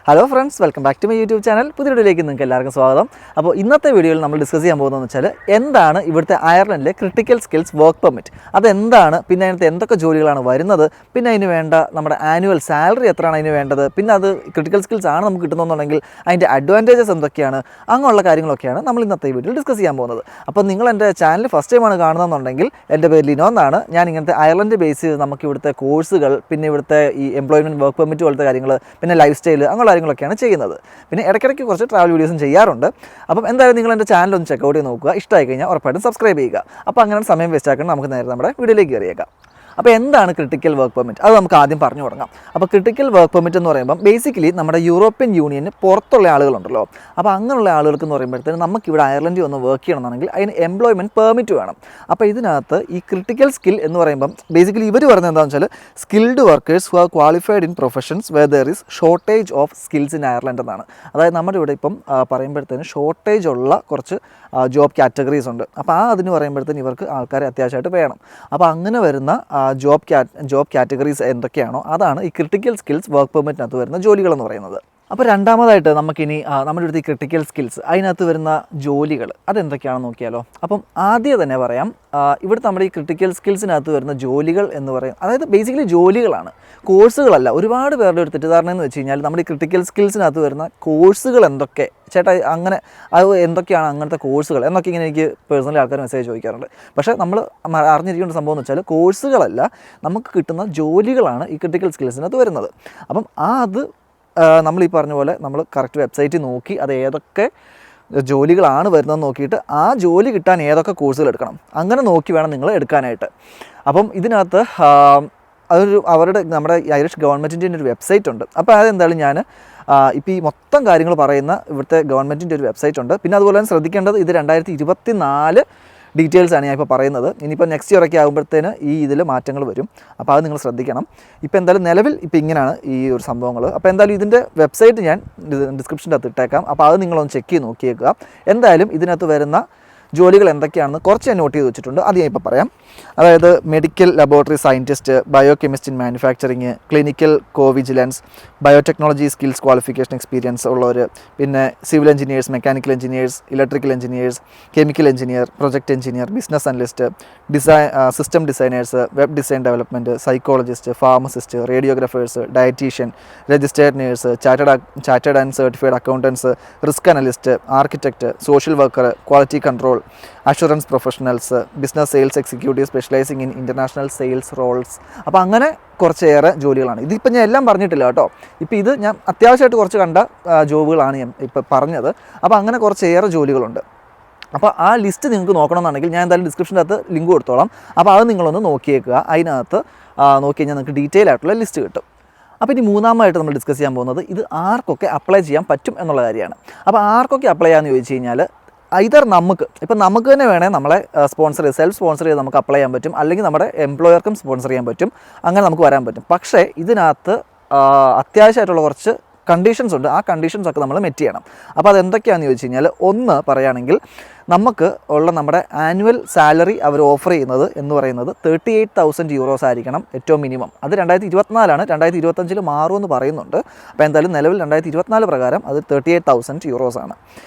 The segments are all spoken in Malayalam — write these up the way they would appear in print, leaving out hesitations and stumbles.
Hello friends, welcome back to my YouTube channel. പുതിയ വീഡിയോയിലേക്ക് നിങ്ങൾക്ക് എല്ലാവർക്കും സ്വാഗതം. അപ്പോൾ ഇന്നത്തെ വീഡിയോയിൽ നമ്മൾ ഡിസ്കസ് ചെയ്യാൻ പോകുന്നതെന്ന് വെച്ചാൽ എന്താണ് ഇവിടുത്തെ അയർലൻഡിലെ ക്രിട്ടിക്കൽ സ്കിൽസ് വർക്ക് പെർമിറ്റ്, അതെന്താണ്, പിന്നെ അതിനകത്ത് എന്തൊക്കെ ജോലികളാണ് വരുന്നത്, പിന്നെ അതിന് വേണ്ട നമ്മുടെ ആനുവൽ സാലറി എത്രയാണ് അതിന് വേണ്ടത്, പിന്നെ അത് ക്രിട്ടിക്കൽ സ്കിൽസ് ആണ് നമുക്ക് കിട്ടുന്നതെന്നുണ്ടെങ്കിൽ അതിൻ്റെ അഡ്വാൻറ്റേജസ് എന്തൊക്കെയാണ്, അങ്ങനെയുള്ള കാര്യങ്ങളൊക്കെയാണ് നമ്മൾ ഇന്നത്തെ വീഡിയോയിൽ ഡിസ്കസ് ചെയ്യാൻ പോകുന്നത്. അപ്പോൾ നിങ്ങൾ എൻ്റെ ചാനൽ ഫസ്റ്റ് ടൈമാണ് കാണുന്നതെന്നുണ്ടെങ്കിൽ എൻ്റെ പേര് ലിനോ എന്നാണ്. ഞാൻ ഇങ്ങനത്തെ അയർലൻഡ് ബേസ് ചെയ്ത് നമുക്ക് ഇവിടുത്തെ കോഴ്സുകൾ, പിന്നെ ഇവിടുത്തെ ഈ എംപ്ലോയ്മെൻറ്റ് വർക്ക് പെർമിറ്റ് പോലത്തെ കാര്യങ്ങൾ, പിന്നെ ലൈഫ് സ്റ്റൈൽ, അങ്ങനെയുള്ള കാര്യങ്ങളൊക്കെയാണ് ചെയ്യുന്നത്. പിന്നെ ഇടയ്ക്കിടയ്ക്ക് കുറച്ച് ട്രാവൽ വീഡിയോസും ചെയ്യാറുണ്ട്. അപ്പം എന്തായാലും നിങ്ങൾ എൻ്റെ ചാനൽ ഒന്ന് ചെക്കൗട്ട് ചെയ്ത് നോക്കുക. ഇഷ്ടമായി കഴിഞ്ഞാൽ ഉറപ്പായിട്ടും സബ്സ്ക്രൈബ് ചെയ്യുക. അപ്പോൾ അങ്ങനെ സമയം വേസ്റ്റ് ആക്കണം, നമുക്ക് നേരെ നമ്മുടെ വീഡിയോയിലേക്ക് കയറിയേക്കാം. അപ്പോൾ എന്താണ് ക്രിട്ടിക്കൽ വർക്ക് പെർമിറ്റ്, അത് നമുക്ക് ആദ്യം പറഞ്ഞു തുടങ്ങാം. അപ്പോൾ ക്രിട്ടിക്കൽ വർക്ക് പെർമിറ്റ് എന്ന് പറയുമ്പം ബേസിക്കലി നമ്മുടെ യൂറോപ്യൻ യൂണിയന് പുറത്തുള്ള ആളുകളുണ്ടല്ലോ, അപ്പോൾ അങ്ങനെയുള്ള ആളുകൾക്ക് എന്ന് പറയുമ്പോഴത്തേന് നമുക്കിവിടെ അയർലൻഡിൽ ഒന്ന് വർക്ക് ചെയ്യണമെന്നുണ്ടെങ്കിൽ അതിന് എംപ്ലോയ്മെൻറ്റ് പെർമിറ്റ് വേണം. അപ്പോൾ ഇതിനകത്ത് ഈ ക്രിട്ടിക്കൽ സ്കിൽ എന്ന് പറയുമ്പം ബേസിക്കലി ഇവർ പറയുന്നത് എന്താണെന്ന് വെച്ചാൽ skilled workers who are qualified in professions where there is shortage of skills in Ireland എന്നാണ്. അതായത് നമ്മുടെ ഇവിടെ ഇപ്പം പറയുമ്പോഴത്തേന് ഷോർട്ടേജ് ഉള്ള കുറച്ച് ജോബ് കാറ്റഗറീസ് ഉണ്ട്. അപ്പോൾ അതിന് പറയുമ്പോഴത്തേന് ഇവർക്ക് ആൾക്കാരെ അത്യാവശ്യമായിട്ട് വേണം. അപ്പോൾ അങ്ങനെ വരുന്ന ജോബ് കാറ്റഗറീസ് എന്തൊക്കെയാണോ അതാണ് ഈ ക്രിട്ടിക്കൽ സ്കിൽസ് വർക്ക് പെർമിറ്റിനകത്ത് വരുന്ന ജോലികളെന്ന് പറയുന്നത്. അപ്പോൾ രണ്ടാമതായിട്ട് നമുക്കിനി നമ്മുടെ അടുത്ത് ഈ ക്രിട്ടിക്കൽ സ്കിൽസ് അതിനകത്ത് വരുന്ന ജോലികൾ അതെന്തൊക്കെയാണെന്ന് നോക്കിയാലോ. അപ്പം ആദ്യം തന്നെ പറയാം, ഇവിടുത്തെ നമ്മുടെ ഈ ക്രിട്ടിക്കൽ സ്കിൽസിനകത്ത് വരുന്ന ജോലികൾ എന്ന് പറയും, അതായത് ബേസിക്കലി ജോലികളാണ്, കോഴ്സുകളല്ല. ഒരുപാട് പേരുടെ ഒരു തെറ്റിദ്ധാരണ എന്ന് വെച്ച് കഴിഞ്ഞാൽ നമ്മുടെ ഈ ക്രിട്ടിക്കൽ സ്കിൽസിനകത്ത് വരുന്ന കോഴ്സുകൾ എന്തൊക്കെ ചേട്ടാ, അങ്ങനെ അത് എന്തൊക്കെയാണ് അങ്ങനത്തെ കോഴ്സുകൾ എന്നൊക്കെ ഇങ്ങനെ എനിക്ക് പേഴ്സണലി ആൾക്കാർ മെസ്സേജ് ചോദിക്കാറുണ്ട്. പക്ഷേ നമ്മൾ അറിഞ്ഞിരിക്കേണ്ട സംഭവം എന്ന് വെച്ചാൽ കോഴ്സുകളല്ല, നമുക്ക് കിട്ടുന്ന ജോലികളാണ് ഈ ക്രിട്ടിക്കൽ സ്കിൽസിനകത്ത് വരുന്നത്. അപ്പം അത് നമ്മൾ ഈ പറഞ്ഞ പോലെ നമ്മൾ കറക്റ്റ് വെബ്സൈറ്റിൽ നോക്കി അത് ഏതൊക്കെ ജോലികളാണ് വരുന്നതെന്ന് നോക്കിയിട്ട് ആ ജോലി കിട്ടാൻ ഏതൊക്കെ കോഴ്സുകൾ എടുക്കണം, അങ്ങനെ നോക്കി വേണം നിങ്ങൾ എടുക്കാനായിട്ട്. അപ്പം ഇതിനകത്ത് അവരുടെ നമ്മുടെ ഐറിഷ് ഗവൺമെൻറ്റിൻ്റെ ഒരു വെബ്സൈറ്റ് ഉണ്ട്. അപ്പോൾ അതെന്തായാലും ഞാൻ ഇപ്പോൾ ഈ മൊത്തം കാര്യങ്ങൾ പറയുന്ന ഇവിടുത്തെ ഗവൺമെൻറ്റിൻ്റെ ഒരു വെബ്സൈറ്റ് ഉണ്ട്. പിന്നെ അതുപോലെ തന്നെ ശ്രദ്ധിക്കേണ്ടത് ഇത് 2024 ഡീറ്റെയിൽസാണ് ഞാൻ ഇപ്പോൾ പറയുന്നത്. ഇനിയിപ്പോൾ നെക്സ്റ്റ് ഇയറൊക്കെ ആകുമ്പോഴത്തേന് ഇതിൽ മാറ്റങ്ങൾ വരും. അപ്പോൾ അത് നിങ്ങൾ ശ്രദ്ധിക്കണം. ഇപ്പോൾ എന്തായാലും നിലവിൽ ഇപ്പോൾ ഇങ്ങനെയാണ് ഈ ഒരു സംഭവങ്ങൾ. അപ്പോൾ എന്തായാലും ഇതിൻ്റെ വെബ്സൈറ്റ് ഞാൻ ഡിസ്ക്രിപ്ഷൻ്റെ അകത്ത് ഇട്ടേക്കാം. അപ്പോൾ അത് നിങ്ങളൊന്ന് ചെക്ക് ചെയ്ത് നോക്കിയേക്കുക. എന്തായാലും ഇതിനകത്ത് വരുന്ന ജോലികൾ എന്തൊക്കെയാണെന്ന് കുറച്ച് ഞാൻ നോട്ട് ചെയ്ത് വെച്ചിട്ടുണ്ട്, അത് ഞാൻ ഇപ്പോൾ പറയാം. അതായത് medical laboratory scientist, bio chemist in manufacturing, clinical covigilance, biotechnology skills qualification experience ഉള്ളവർ, പിന്നെ civil engineers, mechanical engineers, electrical engineers, chemical engineer, project engineer, business analyst, system designers, web design development, psychologist, pharmacist, radiographers, dietitian, registered nurse, chartered and certified accountants, risk analyst, architect, social worker, quality control, assurance professionals, business sales executive specialising in international sales roles. അപ്പോൾ അങ്ങനെ കുറച്ചേറെ ജോലികളാണ്. ഇതിപ്പോൾ ഞാൻ എല്ലാം പറഞ്ഞിട്ടില്ല കേട്ടോ. ഇപ്പോൾ ഇത് ഞാൻ അത്യാവശ്യമായിട്ട് കുറച്ച് കണ്ട ജോബുകളാണ് ഞാൻ ഇപ്പോൾ പറഞ്ഞത്. അപ്പോൾ അങ്ങനെ കുറച്ചേറെ ജോലികളുണ്ട്. അപ്പോൾ ആ ലിസ്റ്റ് നിങ്ങൾക്ക് നോക്കണമെന്നുണ്ടെങ്കിൽ ഞാൻ എന്തായാലും ഡിസ്ക്രിപ്ഷൻ്റെ അകത്ത് ലിങ്ക് കൊടുത്തോളാം. അപ്പോൾ അത് നിങ്ങളൊന്ന് നോക്കിയേക്കുക. അതിനകത്ത് നോക്കി കഴിഞ്ഞാൽ നിങ്ങൾക്ക് ഡീറ്റെയിൽ ആയിട്ടുള്ള ലിസ്റ്റ് കിട്ടും. അപ്പോൾ ഇനി മൂന്നാമതായിട്ട് നമ്മൾ ഡിസ്കസ് ചെയ്യാൻ പോകുന്നത് ഇത് ആർക്കൊക്കെ അപ്ലൈ ചെയ്യാൻ പറ്റും എന്നുള്ള കാര്യമാണ്. അപ്പോൾ ആർക്കൊക്കെ അപ്ലൈ ചെയ്യാമെന്ന് ചോദിച്ചു കഴിഞ്ഞാൽ നമുക്ക് തന്നെ വേണേൽ നമ്മളെ സെൽഫ് സ്പോൺസർ ചെയ്ത് നമുക്ക് അപ്ലൈ ചെയ്യാൻ പറ്റും, അല്ലെങ്കിൽ നമ്മുടെ എംപ്ലോയർക്കും സ്പോൺസർ ചെയ്യാൻ പറ്റും, അങ്ങനെ നമുക്ക് വരാൻ പറ്റും. പക്ഷേ ഇതിനകത്ത് അത്യാവശ്യമായിട്ടുള്ള കുറച്ച് കണ്ടീഷൻസ് ഉണ്ട്. ആ കണ്ടീഷൻസൊക്കെ നമ്മൾ മെറ്റ് ചെയ്യണം. അപ്പോൾ അതെന്തൊക്കെയാണെന്ന് ചോദിച്ചു കഴിഞ്ഞാൽ, ഒന്ന് പറയുകയാണെങ്കിൽ നമുക്ക് ഉള്ള നമ്മുടെ ആനുവൽ സാലറി അവർ ഓഫർ ചെയ്യുന്നത് എന്ന് പറയുന്നത് 38,000 euros ആയിരിക്കണം ഏറ്റവും മിനിമം. അത് 2024 2025 മാറുമെന്ന് പറയുന്നുണ്ട്. അപ്പോൾ എന്തായാലും നിലവിൽ 2024 പ്രകാരം അത് 38,000 euros ആണ്.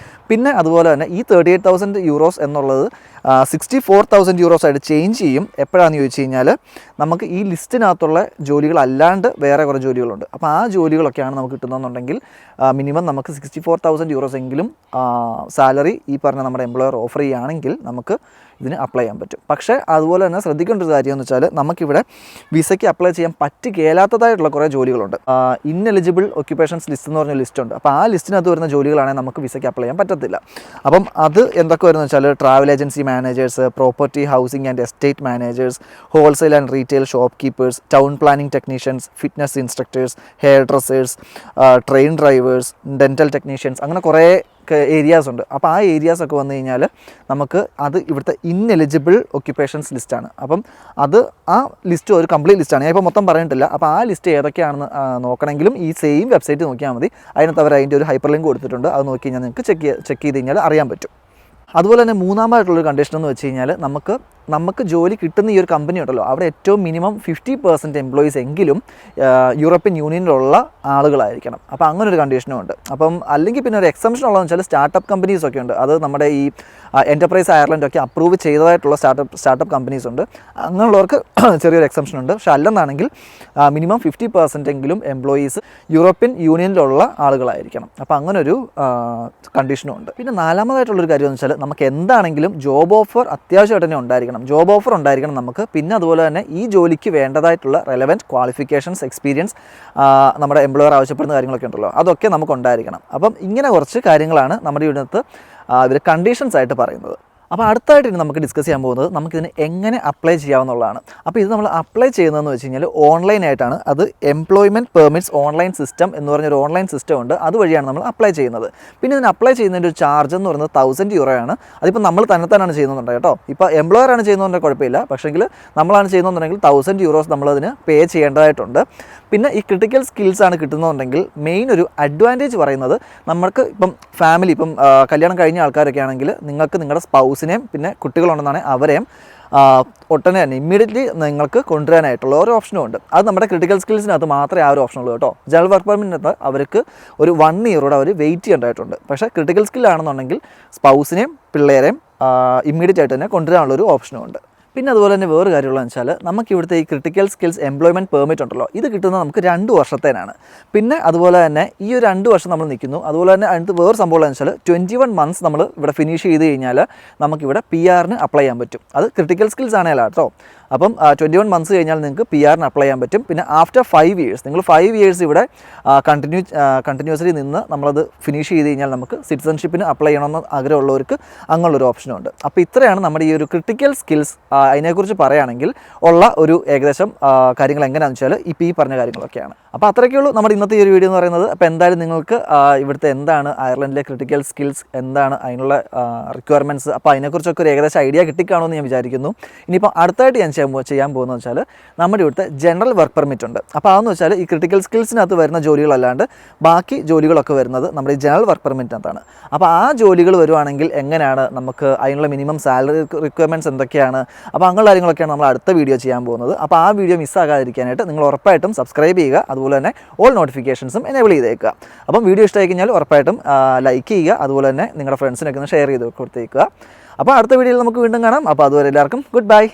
പിന്നെ അതുപോലെ തന്നെ ഈ 38,000 euros എന്നുള്ളത് 64,000 euros ആയിട്ട് ചേഞ്ച് ചെയ്യും. എപ്പോഴാണെന്ന് ചോദിച്ചു കഴിഞ്ഞാൽ നമുക്ക് ഈ ലിസ്റ്റിനകത്തുള്ള ജോലികളല്ലാണ്ട് വേറെ കുറേ ജോലികളുണ്ട്. അപ്പോൾ ആ ജോലികളൊക്കെയാണ് നമുക്ക് കിട്ടുന്നതെന്നുണ്ടെങ്കിൽ മിനിമം നമുക്ക് 64,000 euros എങ്കിലും സാലറി ഈ പറഞ്ഞ നമ്മുടെ എംപ്ലോയർ ഓഫർ ചെയ്യുകയാണെങ്കിൽ നമുക്ക് ഇതിന് അപ്ലൈ ചെയ്യാൻ പറ്റും. പക്ഷേ അതുപോലെ തന്നെ ശ്രദ്ധിക്കേണ്ട ഒരു കാര്യം എന്ന് വെച്ചാൽ നമുക്കിവിടെ വിസയ്ക്ക് അപ്ലൈ ചെയ്യാൻ പറ്റുകേലാത്തതായിട്ടുള്ള കുറേ ജോലികളുണ്ട്. ഇൻഎലിജിബിൾ ഒക്യുപ്പേഷൻസ് ലിസ്റ്റ് എന്ന് പറഞ്ഞ ലിസ്റ്റുണ്ട്. അപ്പോൾ ആ ലിസ്റ്റിനകത്ത് വരുന്ന ജോലികളാണെങ്കിൽ നമുക്ക് വിസയ്ക്ക് അപ്ലൈ ചെയ്യാൻ പറ്റത്തില്ല. അപ്പം അത് എന്തൊക്കെ വരുന്നത് വെച്ചാൽ travel agency managers, property housing and estate managers, wholesale and retail shop keepers, town planning technicians, fitness instructors, hair dressers, train drivers, dental technicians, അങ്ങനെ കുറേ ഏരിയാസ് ഉണ്ട്. അപ്പോൾ ആ ഏരിയാസൊക്കെ വന്നു കഴിഞ്ഞാൽ നമുക്ക് അത് ഇവിടുത്തെ ഇൻഎലിജിബിൾ ഒക്യുപ്പേഷൻസ് ലിസ്റ്റാണ്. അപ്പം അത് ആ ലിസ്റ്റ് ഒരു കംപ്ലീറ്റ് ലിസ്റ്റാണ്. ഞാൻ ഇപ്പോൾ മൊത്തം പറഞ്ഞിട്ടില്ല. അപ്പോൾ ആ ലിസ്റ്റ് ഏതൊക്കെയാണെന്ന് നോക്കണമെങ്കിലും ഈ സെയിം വെബ്സൈറ്റ് നോക്കിയാൽ മതി. അതിനകത്ത് അവർ അതിൻ്റെ ഒരു ഹൈപ്പർ ലിങ്ക് കൊടുത്തിട്ടുണ്ട്. അത് നോക്കി കഴിഞ്ഞാൽ നിങ്ങൾക്ക് ചെക്ക് ചെയ്ത് കഴിഞ്ഞാൽ അറിയാൻ പറ്റും. അതുപോലെ തന്നെ മൂന്നാമതായിട്ടുള്ളൊരു കണ്ടീഷൻ എന്ന് വെച്ച് കഴിഞ്ഞാൽ നമുക്ക് നമുക്ക് ജോലി കിട്ടുന്ന ഈ ഒരു കമ്പനി ഉണ്ടല്ലോ അവിടെ ഏറ്റവും മിനിമം 50% എംപ്ലോയീസ് എങ്കിലും യൂറോപ്യൻ യൂണിയനിലുള്ള ആളുകളായിരിക്കണം. അപ്പോൾ അങ്ങനെ ഒരു കണ്ടീഷനും ഉണ്ട്. അപ്പം അല്ലെങ്കിൽ പിന്നെ ഒരു എക്സംഷൻ ഉള്ളതെന്ന് വെച്ചാൽ സ്റ്റാർട്ടപ്പ് കമ്പനീസൊക്കെ ഉണ്ട്. അത് നമ്മുടെ ഈ എൻ്റർപ്രൈസ് അയർലൻഡൊക്കെ അപ്രൂവ് ചെയ്തതായിട്ടുള്ള സ്റ്റാർട്ടപ്പ് കമ്പനീസ് ഉണ്ട്. അങ്ങനെയുള്ളവർക്ക് ചെറിയൊരു എക്സംഷൻ ഉണ്ട്. പക്ഷേ അല്ലെന്നാണെങ്കിൽ മിനിമം 50% എങ്കിലും എംപ്ലോയീസ് യൂറോപ്യൻ യൂണിയനിലുള്ള ആളുകളായിരിക്കണം. അപ്പോൾ അങ്ങനൊരു കണ്ടീഷനും ഉണ്ട്. പിന്നെ നാലാമതായിട്ടുള്ളൊരു കാര്യം എന്ന് വെച്ചാൽ നമുക്ക് എന്താണെങ്കിലും ജോബ് ഓഫർ അത്യാവശ്യമായിട്ട് തന്നെ ഉണ്ടായിരിക്കണം. ജോബ് ഓഫർ ഉണ്ടായിരിക്കണം നമുക്ക്. പിന്നെ അതുപോലെ തന്നെ ഈ ജോലിക്ക് വേണ്ടതായിട്ടുള്ള റെലവൻറ്റ് ക്വാളിഫിക്കേഷൻസ്, എക്സ്പീരിയൻസ് നമ്മുടെ എംപ്ലോയർ ആവശ്യപ്പെടുന്ന കാര്യങ്ങളൊക്കെ ഉണ്ടല്ലോ അതൊക്കെ നമുക്ക് ഉണ്ടായിരിക്കണം. അപ്പം ഇങ്ങനെ കുറച്ച് കാര്യങ്ങളാണ് നമ്മുടെ ഇവിടുത്തെ ഇവർ കണ്ടീഷൻസ് ആയിട്ട് പറയുന്നത്. അപ്പോൾ അടുത്തായിട്ട് ഇനി നമുക്ക് ഡിസ്കസ് ചെയ്യാൻ പോകുന്നത് നമുക്കിതിന് എങ്ങനെ അപ്ലൈ ചെയ്യാവുന്നതാണ്. അപ്പോൾ ഇത് നമ്മൾ അപ്ലൈ ചെയ്യുന്നതെന്ന് വെച്ച് കഴിഞ്ഞാൽ ഓൺലൈനായിട്ടാണ്. അത് എംപ്ലോയ്മെൻറ്റ് പെർമിറ്റ്സ് ഓൺലൈൻ സിസ്റ്റം എന്ന് പറഞ്ഞൊരു ഓൺലൈൻ സിസ്റ്റം ഉണ്ട്. അതുവഴിയാണ് നമ്മൾ അപ്ലൈ ചെയ്യുന്നത്. പിന്നെ ഇതിന് അപ്ലൈ ചെയ്യുന്നതിൻ്റെ ഒരു ചാർജ് എന്ന് പറയുന്നത് €1000 അതിപ്പോൾ നമ്മൾ തന്നെത്താനാണ് ചെയ്യുന്നുണ്ട് കേട്ടോ. ഇപ്പോൾ എംപ്ലോയറാണ് ചെയ്യുന്നതുകൊണ്ട് കുഴപ്പമില്ല. പക്ഷേങ്കിൽ നമ്മളാണ് ചെയ്യുന്നതെന്നുണ്ടെങ്കിൽ €1000 നമ്മളതിന് പേ ചെയ്യേണ്ടതായിട്ടുണ്ട്. പിന്നെ ഈ ക്രിട്ടിക്കൽ സ്കിൽസ് ആണ് കിട്ടുന്നതുണ്ടെങ്കിൽ മെയിൻ ഒരു അഡ്വാൻറ്റേജ് പറയുന്നത് നമുക്ക് ഇപ്പം ഫാമിലി കല്യാണം കഴിഞ്ഞ ആൾക്കാരൊക്കെ ആണെങ്കിൽ നിങ്ങൾക്ക് നിങ്ങളുടെ സ്പൗസിനെയും പിന്നെ കുട്ടികളുണ്ടെന്നാണെങ്കിൽ അവരെയും ഒട്ടനെ തന്നെ ഇമ്മീഡിയറ്റ്ലി നിങ്ങൾക്ക് കൊണ്ടുവരാനായിട്ടുള്ള ഒരു ഓപ്ഷനും ഉണ്ട്. അത് നമ്മുടെ ക്രിട്ടിക്കൽ സ്കിൽസിനകത്ത് മാത്രമേ ആ ഒരു ഓപ്ഷൻ ഉള്ളൂ കേട്ടോ. ജനറൽ വർക്ക് പെർമിറ്റിനകത്ത് അവർക്ക് ഒരു 1 ഇയറോടെ അവർ വെയിറ്റ് ചെയ്യേണ്ടതായിട്ടുണ്ട്. പക്ഷേ ക്രിട്ടിക്കൽ സ്കില്ലാണെന്നുണ്ടെങ്കിൽ സ്പൗസിനെയും പിള്ളേരെയും ഇമ്മീഡിയറ്റ് ആയിട്ട് തന്നെ കൊണ്ടുവരാനുള്ളൊരു ഓപ്ഷനും ഉണ്ട്. പിന്നെ അതുപോലെ തന്നെ വേറെ കാര്യമുള്ളതെന്ന് വെച്ചാൽ നമുക്ക് ഇവിടുത്തെ ഈ ക്രിട്ടിക്കൽ സ്കിൽസ് എംപ്ലോയ്മെൻറ്റ് പെർമിറ്റ് ഉണ്ടല്ലോ ഇത് കിട്ടുന്നത് നമുക്ക് 2 വർഷത്തേനാണ്. പിന്നെ അതുപോലെ തന്നെ ഈ ഒരു 2 വർഷം നമ്മൾ നിൽക്കുന്നു. അതുപോലെ തന്നെ അതിനകത്ത് വേറെ സംഭവം എന്ന് വെച്ചാൽ 21 months നമ്മൾ ഇവിടെ ഫിനിഷ് ചെയ്ത് കഴിഞ്ഞാൽ നമുക്കിവിടെ PR-ന് അപ്ലൈ ചെയ്യാൻ പറ്റും. അത് ക്രിട്ടിക്കൽ സ്കിൽസ് ആണേലാ കേട്ടോ. അപ്പം 21 months കഴിഞ്ഞാൽ നിങ്ങൾക്ക് PR-ന് അപ്ലൈ ചെയ്യാൻ പറ്റും. പിന്നെ ആഫ്റ്റർ 5 years നിങ്ങൾ 5 years ഇവിടെ കണ്ടിന്യൂസ്ലി നിന്ന് നമ്മളത് ഫിനിഷ് ചെയ്ത് കഴിഞ്ഞാൽ നമുക്ക് സിറ്റിസൺഷിപ്പിന് അപ്ലൈ ചെയ്യണമെന്ന് ആഗ്രഹമുള്ളവർക്ക് അങ്ങനെയുള്ളൊരു ഓപ്ഷനും ഉണ്ട്. അപ്പോൾ ഇത്രയാണ് നമ്മുടെ ഈ ഒരു ക്രിട്ടിക്കൽ സ്കിൽസ് അതിനെക്കുറിച്ച് പറയുകയാണെങ്കിൽ ഉള്ള ഒരു ഏകദേശം കാര്യങ്ങൾ എങ്ങനെയാണെന്ന് വെച്ചാൽ ഇപ്പോൾ ഈ പറഞ്ഞ കാര്യങ്ങളൊക്കെയാണ്. അപ്പോൾ അത്രയൊക്കെയുള്ളൂ നമ്മുടെ ഇന്നത്തെ ഈ ഒരു വീഡിയോ എന്ന് പറയുന്നത്. അപ്പോൾ എന്തായാലും നിങ്ങൾക്ക് ഇവിടുത്തെ എന്താണ് അയർലൻഡിലെ ക്രിട്ടിക്കൽ സ്കിൽസ്, എന്താണ് അതിനുള്ള റിക്വയർമെൻറ്റ്സ്, അപ്പോൾ അതിനെക്കുറിച്ചൊക്കെ ഒരു ഏകദേശം ഐഡിയ കിട്ടിക്കാണുമെന്ന് ഞാൻ വിചാരിക്കുന്നു. ഇനിയിപ്പോൾ അടുത്തായിട്ട് ഞാൻ ചെയ്യാൻ പോകുന്നത് വെച്ചാൽ നമ്മുടെ ഇവിടുത്തെ ജനറൽ വർക്ക് പെർമിറ്റ് ഉണ്ട്. അപ്പോൾ അതെന്ന് വെച്ചാൽ ഈ ക്രിട്ടിക്കൽ സ്കിൽസിനകത്ത് വരുന്ന ജോലികളല്ലാണ്ട് ബാക്കി ജോലികളൊക്കെ വരുന്നത് നമ്മുടെ ഈ ജനറൽ വർക്ക് പെർമിറ്റിനകത്താണ്. അപ്പോൾ ആ ജോലികൾ വരുവാണെങ്കിൽ എങ്ങനെയാണ് നമുക്ക് അതിനുള്ള മിനിമം സാലറി റിക്വയർമെൻറ്റ്സ് എന്തൊക്കെയാണ്, അപ്പോൾ അങ്ങനെയുള്ള കാര്യങ്ങളൊക്കെയാണ് നമ്മൾ അടുത്ത വീഡിയോ ചെയ്യാൻ പോകുന്നത്. അപ്പോൾ ആ വീഡിയോ മിസ്സാകാതിരിക്കാനായിട്ട് നിങ്ങൾ ഉറപ്പായിട്ടും സബ്സ്ക്രൈബ് ചെയ്യുക. അതുപോലെ തന്നെ ഓൾ നോട്ടിഫിക്കേഷൻസും എനേബിൾ ചെയ്തേക്കുക. അപ്പം വീഡിയോ ഇഷ്ടമായി കഴിഞ്ഞാൽ ഉറപ്പായിട്ടും ലൈക്ക് ചെയ്യുക. അതുപോലെ തന്നെ നിങ്ങളുടെ ഫ്രണ്ട്സിനൊക്കെ ഒന്ന് ഷെയർ ചെയ്ത് കൊടുത്തേക്കുക. അപ്പോൾ അടുത്ത വീഡിയോയിൽ നമുക്ക് വീണ്ടും കാണാം. അപ്പോൾ അതുവരെ എല്ലാവർക്കും ഗുഡ് ബൈ.